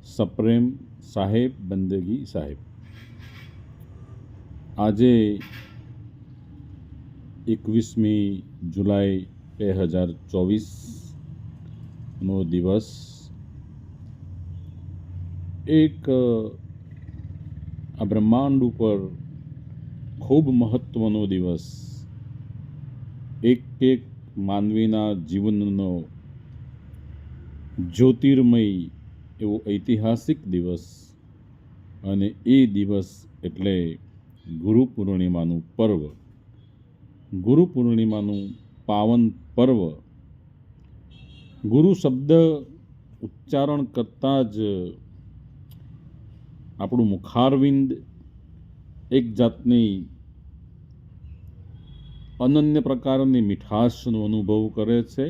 સપ્રેમ સાહેબ બંદગી સાહેબ. આજે 21મી જુલાઈ 2024નો દિવસ એક આ બ્રહ્માંડ ઉપર ખૂબ મહત્ત્વનો દિવસ, એક એક માનવીના જીવનનો જ્યોતિર્મય એવો ઐતિહાસિક દિવસ. અને એ દિવસ એટલે ગુરુ પૂર્ણિમાનું પર્વ, ગુરુ પૂર્ણિમાનું પાવન પર્વ. ગુરુ શબ્દ ઉચ્ચારણ કરતાં જ આપણું મુખારવિંદ એક જાતની અનન્ય પ્રકારની મીઠાશનો અનુભવ કરે છે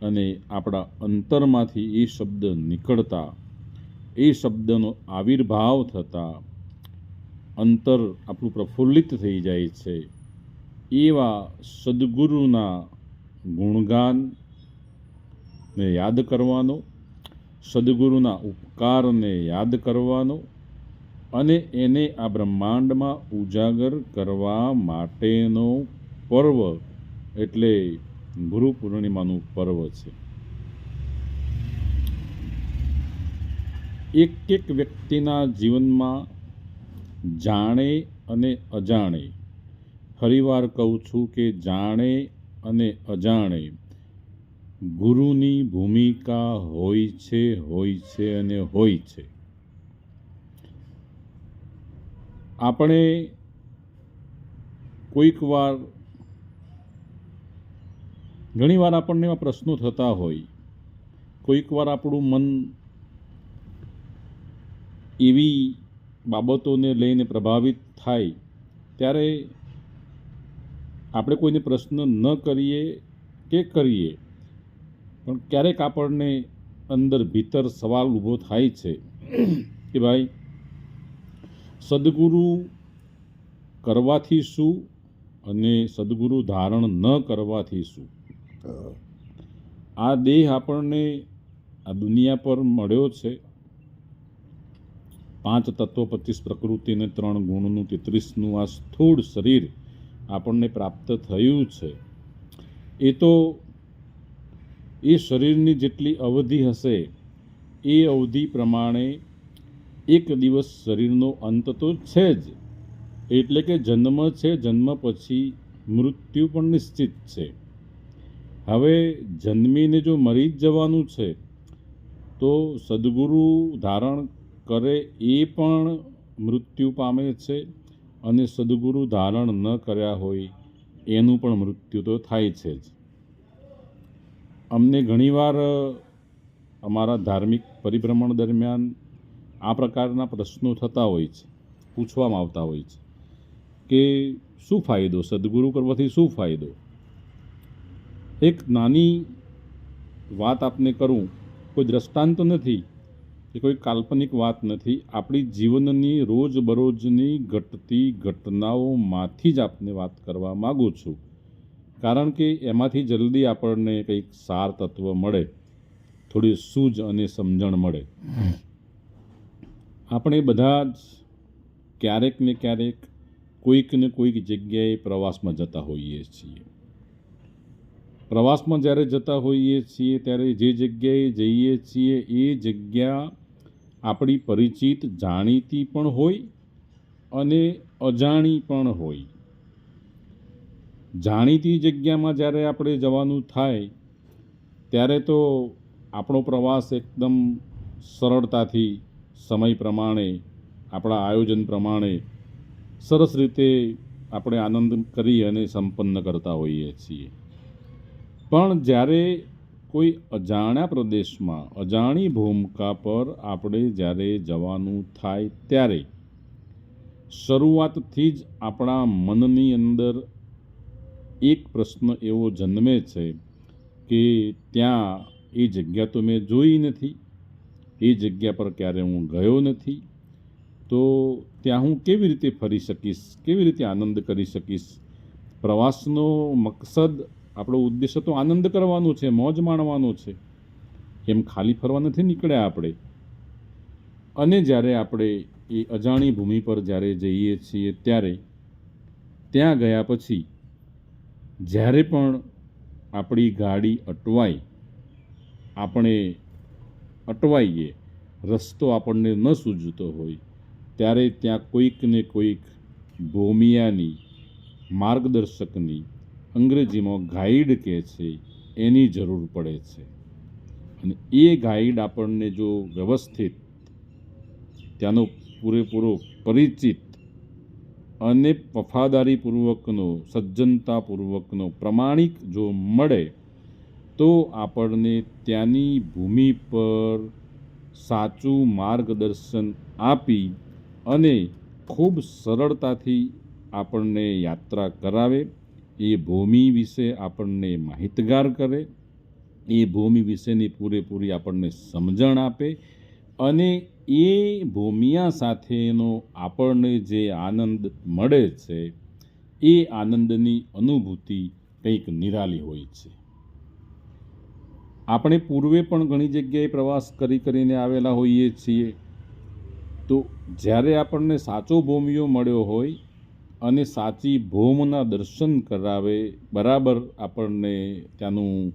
અને આપણા અંતરમાંથી એ શબ્દ નીકળતા, એ શબ્દનો આવિર્ભાવ થતાં અંતર આપણું પ્રફુલ્લિત થઈ જાય છે. એવા સદગુરુના ગુણગાનને યાદ કરવાનો, સદગુરુના ઉપકારને યાદ કરવાનો અને એને આ બ્રહ્માંડમાં ઉજાગર કરવા માટેનો પર્વ એટલે ગુરુ પૂર્ણિમાનું પર્વ છે. એક એક વ્યક્તિના જીવનમાં જાણે અને અજાણે, ફરીવાર કહું છું કે જાણે અને અજાણે ગુરુની ભૂમિકા હોય છે અને હોય છે. આપણે ઘણીવાર આપણને એવા પ્રશ્નો થતા હોય, કોઈક વાર આપણું મન એવી બાબતોને લઈને પ્રભાવિત થાય ત્યારે આપણે કોઈને પ્રશ્ન ન કરીએ કે કરીએ, પણ ક્યારેક આપણને અંદર ભીતર સવાલ ઊભો થાય છે કે ભાઈ, સદગુરુ કરવાથી શું અને સદગુરુ ધારણ ન કરવાથી શું? આ દેહ આપણને આ દુનિયા પર મળ્યો છે. 5 તત્વો 25 પ્રકૃતિ અને 3 ગુણનું 33નું આ સ્થૂળ શરીર આપણને પ્રાપ્ત થયું છે. એ તો એ શરીરની જેટલી અવધિ હશે એ અવધિ પ્રમાણે એક દિવસ શરીરનો અંત તો છે જ. એટલે કે જન્મ છે, જન્મ પછી મૃત્યુ પણ નિશ્ચિત છે. હવે જન્મીને જો મરી જ જવાનું છે તો સદગુરુ ધારણ કરે એ પણ મૃત્યુ પામે છે અને સદગુરુ ધારણ ન કર્યા હોય એનું પણ મૃત્યુ તો થાય છે જ. અમને ઘણીવાર અમારા ધાર્મિક પરિભ્રમણ દરમિયાન આ પ્રકારના પ્રશ્નો થતા હોય છે, પૂછવામાં આવતા હોય છે કે શું ફાયદો, સદગુરુ કરવાથી શું ફાયદો? એક નાની વાત આપને કરું, કોઈ દ્રષ્ટાંત નથી કે કોઈ કાલ્પનિક વાત નથી, આપણી જીવનની રોજબરોજની ઘટતી ઘટનાઓમાંથી જ આપને વાત કરવા માગું છું, કારણ કે એમાંથી જલ્દી આપણને કંઈક સાર તત્વ મળે, થોડી સૂઝ અને સમજણ મળે. આપણે બધા જ ક્યારેક ને ક્યારેક કોઈક ને કોઈક જગ્યાએ પ્રવાસમાં જતા હોઈએ છીએ. પ્રવાસમાં જ્યારે જતા હોઈએ છીએ ત્યારે જે જગ્યાએ જઈએ છીએ એ જગ્યા આપણી પરિચિત, જાણીતી પણ હોય અને અજાણી પણ હોય. જાણીતી જગ્યામાં જ્યારે આપણે જવાનું થાય ત્યારે તો આપણો પ્રવાસ એકદમ સરળતાથી સમય પ્રમાણે, આપણા આયોજન પ્રમાણે સરસ રીતે આપણે આનંદ કરી અને સંપન્ન કરતા હોઈએ છીએ. પણ જ્યારે કોઈ અજાણ્યા પ્રદેશમાં, અજાણી ભૂમિકા પર આપણે જ્યારે જવાનું થાય ત્યારે શરૂઆતથી જ આપણા મનની અંદર એક પ્રશ્ન એવો જન્મે છે કે ત્યાં એ જગ્યા તો મેં જોઈ નથી, એ જગ્યા પર ક્યારે હું ગયો નથી, તો ત્યાં હું કેવી રીતે ફરી શકીશ, કેવી રીતે આનંદ કરી શકીશ? પ્રવાસનો મકસદ, આપણો ઉદ્દેશ્ય તો આનંદ કરવાનો છે, મોજ માણવાનો છે. એમ ખાલી ફરવા નથી નીકળ્યા આપણે. અને જ્યારે આપણે એ અજાણી ભૂમિ પર જ્યારે જઈએ છીએ ત્યારે ત્યાં ગયા પછી જ્યારે પણ આપણી ગાડી અટવાય, આપણે અટવાઈએ, રસ્તો આપણને ન સૂઝતો હોય, ત્યારે ત્યાં કોઈક ને કોઈક ભોમિયાની, માર્ગદર્શકની, અંગ્રેજીમાં ગાઈડ કહે છે, એની જરૂર પડે છે. અને એ ગાઈડ આપણને જો વ્યવસ્થિત, ત્યાંનો પૂરેપૂરો પરિચિત અને વફાદારીપૂર્વકનો, સજ્જનતાપૂર્વકનો, પ્રમાણિક જો મળે તો આપણને ત્યાંની ભૂમિ પર સાચું માર્ગદર્શન આપી અને ખૂબ સરળતાથી આપણને યાત્રા કરાવે, એ ભૂમિ વિશે આપણને માહિતગાર કરે, એ ભૂમિ વિશેની પૂરેપૂરી આપણને સમજણ આપે અને એ ભૂમિયા સાથેનો આપણને જે આનંદ મળે છે એ આનંદની અનુભૂતિ કંઈક નિરાલી હોય છે. આપણે પૂર્વે પણ ઘણી જગ્યાએ પ્રવાસ કરીને આવેલા હોઈએ છીએ, તો જ્યારે આપણને સાચો ભોમિયો મળ્યો હોય અને સાચી ભોમના દર્શન કરાવે, બરાબર આપણને ત્યાંનું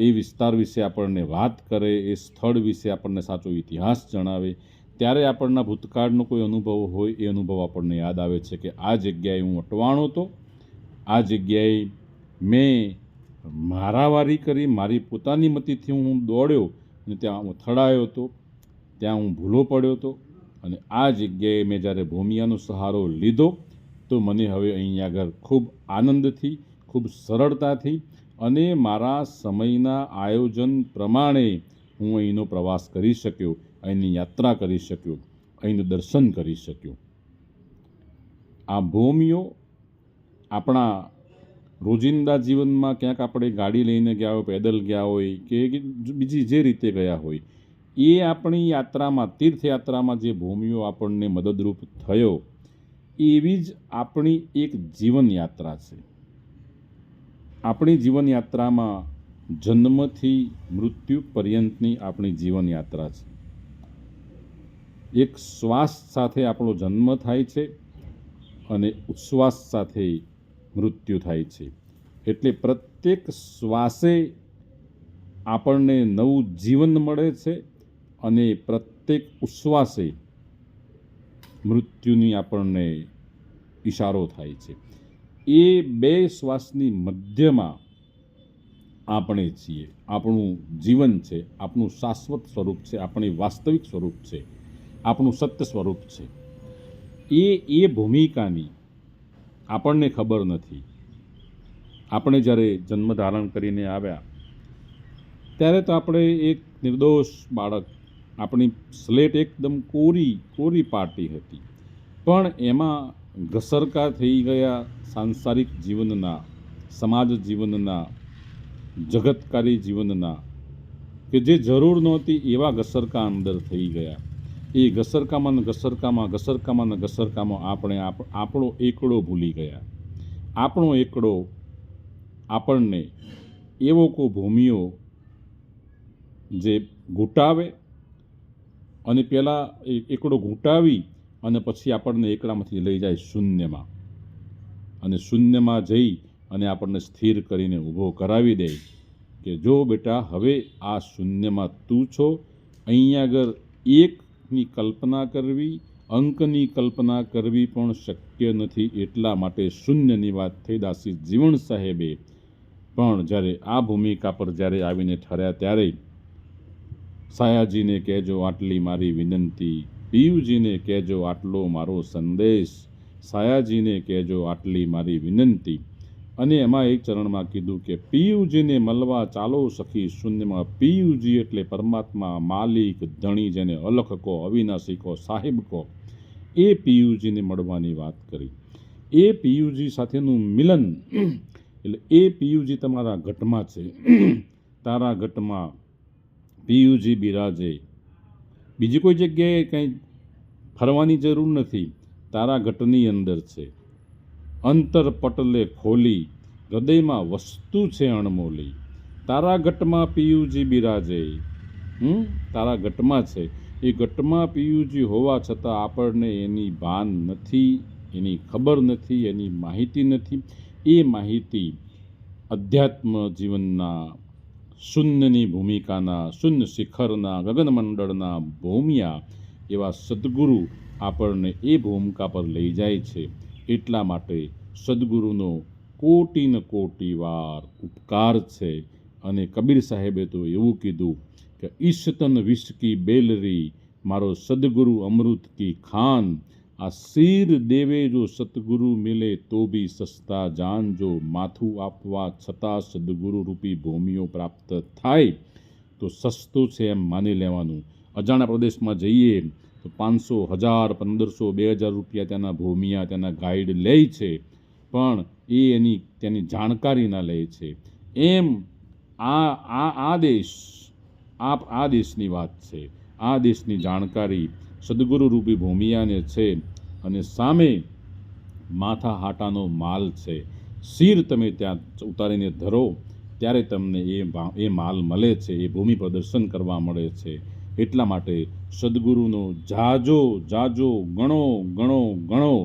એ વિસ્તાર વિશે આપણને વાત કરે, એ સ્થળ વિશે આપણને સાચો ઇતિહાસ જણાવે, ત્યારે આપણના ભૂતકાળનો કોઈ અનુભવ હોય એ અનુભવ આપણને યાદ આવે છે કે આ જગ્યાએ હું અટવાણો હતો, આ જગ્યાએ મેં મારાવારી કરી, મારી પોતાની મતીથી હું દોડ્યો અને ત્યાં હું અથડાયો હતો, ત્યાં હું ભૂલો પડ્યો હતો, અને આ જગ્યાએ મેં જ્યારે ભૂમિયાનો સહારો લીધો તો મને હવે અહીં આગળ ખૂબ આનંદથી, ખૂબ સરળતાથી અને મારા સમયના આયોજન પ્રમાણે હું અહીંનો પ્રવાસ કરી શક્યો, અહીંની યાત્રા કરી શક્યો, અહીંનું દર્શન કરી શક્યો. આ ભૂમિયો આપણા રોજિંદા જીવનમાં ક્યાંક આપણે ગાડી લઈને ગયા હોય, પેદલ ગયા હોય કે બીજી જે રીતે ગયા હોય, એ આપણી યાત્રામાં, તીર્થયાત્રામાં જે ભૂમિયો આપણને મદદરૂપ થયો, એવી જ આપણી એક જીવનયાત્રા છે. આપણી જીવનયાત્રામાં જન્મથી મૃત્યુ પર્યંતની આપણી જીવનયાત્રા છે. એક શ્વાસ સાથે આપણો જન્મ થાય છે અને ઉચ્છ્વાસ સાથે મૃત્યુ થાય છે. એટલે પ્રત્યેક શ્વાસે આપણને નવું જીવન મળે છે અને પ્રત્યેક ઉચ્છ્વાસે મૃત્યુની આપણને ઈશારો થાય છે. એ બે શ્વાસની મધ્યમાં આપણે છીએ. આપણું જીવન છે, આપણું શાશ્વત સ્વરૂપ છે, આપણી વાસ્તવિક સ્વરૂપ છે, આપણું સત્ય સ્વરૂપ છે. એ ભૂમિકાની આપણને ખબર નથી. આપણે જ્યારે જન્મ ધારણ કરીને આવ્યા ત્યારે તો આપણે એક નિર્દોષ બાળક, આપણી સ્લેટ એકદમ કોરી પાટી હતી, પણ એમાં ઘસરકા થઈ ગયા સાંસારિક જીવનના, સમાજ જીવનના, જગતકારી જીવનના, કે જે જરૂર નહોતી એવા ઘસરકા અંદર થઈ ગયા. એ ઘસરકામાં આપણે આપણો એકડો ભૂલી ગયા. આપણો એકડો આપણને એવો કોઈ ભૂમિયો જે ઘૂંટાવે અને પહેલાં એકડો ઘૂંટાવી અને પછી આપણને એકડામાંથી લઈ જાય શૂન્યમાં, અને શૂન્યમાં જઈ અને આપણને સ્થિર કરીને ઊભો કરાવી દે કે જો બેટા, હવે આ શૂન્યમાં તું છો. અહીંયા આગળ એકની કલ્પના કરવી, અંકની કલ્પના કરવી પણ શક્ય નથી. એટલા માટે શૂન્યની વાત થઈ. દાસી જીવણ સાહેબે પણ જ્યારે આ ભૂમિકા પર જ્યારે આવીને ઠર્યા ત્યારે સાયાજીને કહેજો આટલી મારી વિનંતી, પિયુજીને કહેજો આટલો મારો સંદેશ, સાયાજીને કહેજો આટલી મારી વિનંતી. અને એમાં એક ચરણમાં કીધું કે પિયુજીને મળવા ચાલો સખી શૂન્યમાં. પિયુજી એટલે પરમાત્મા, માલિક, ધણી, જેને અલખ કહો, અવિનાશી કહો, સાહેબ કહો, એ પિયુજીને મળવાની વાત કરી. એ પિયુજી સાથેનું મિલન એટલે એ પિયુજી તમારા ઘટમાં છે. તારા ઘટમાં પિયુજી બિરાજે. બીજી કોઈ જગ્યાએ કંઈ ફરવાની જરૂર નથી, તારા ઘટની અંદર છે. અંતર પટલે ખોલી, હૃદયમાં વસ્તુ છે અણમોલી. તારા ઘટમાં પિયુજી બિરાજે, તારા ઘટમાં છે. એ ઘટમાં પિયુજી હોવા છતાં આપણને એની ભાન નથી, એની ખબર નથી, એની માહિતી નથી. એ માહિતી અધ્યાત્મ જીવનના શૂન્યની ભૂમિકાના, શૂન્ય શિખરના, ગગનમંડળના ભૂમિયા એવા સદ્ગુરુ આપણને એ ભૂમિકા પર લઈ જાય છે. એટલા માટે સદ્ગુરુનો કોટિને કોટી વાર ઉપકાર છે. અને કબીર સાહેબે તો એવું કીધું કે ઈશતન વિષ કી બેલરી, મારો સદગુરુ અમૃત કી ખાન. આ શીર દેવે જો સતગુરુ મિલે તો બી સસ્તા જાન. જો માથું આપવા છતાં સદગુરુ રૂપી ભૂમિઓ પ્રાપ્ત થાય તો સસ્તું છે એમ માની લેવાનું. અજાણા પ્રદેશમાં જઈએ તો 500, 1000, 1500, 2000 રૂપિયા ત્યાંના ભૂમિયા, ત્યાંના ગાઈડ લે છે, પણ એ ત્યાંની જાણકારી ના લે છે. એમ આ દેશની વાત છે. આ દેશની જાણકારી સદગુરુ રૂપી ભૂમિયાને છે, અને સામે માથા હાટાનો માલ છે. શીર તમે ત્યાં ઉતારીને ધરો ત્યારે તમને એ માલ મળે છે, એ ભૂમિ પ્રદર્શન કરવા મળે છે. એટલા માટે સદગુરુનો જાજો જાજો ગણો ગણો ગણો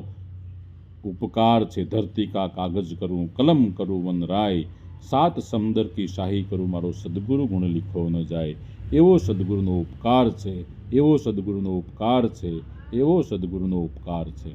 ઉપકાર છે. ધરતી કા કાગજ કરું, કલમ કરું વન રાય, 7 સમંદર કી શાહી કરું, મારો સદગુરુ ગુણ લીખો ન જાય. એવો સદગુરુનો ઉપકાર છે, એવો સદગુરુનો ઉપકાર છે, એવો સદગુરુનો ઉપકાર છે.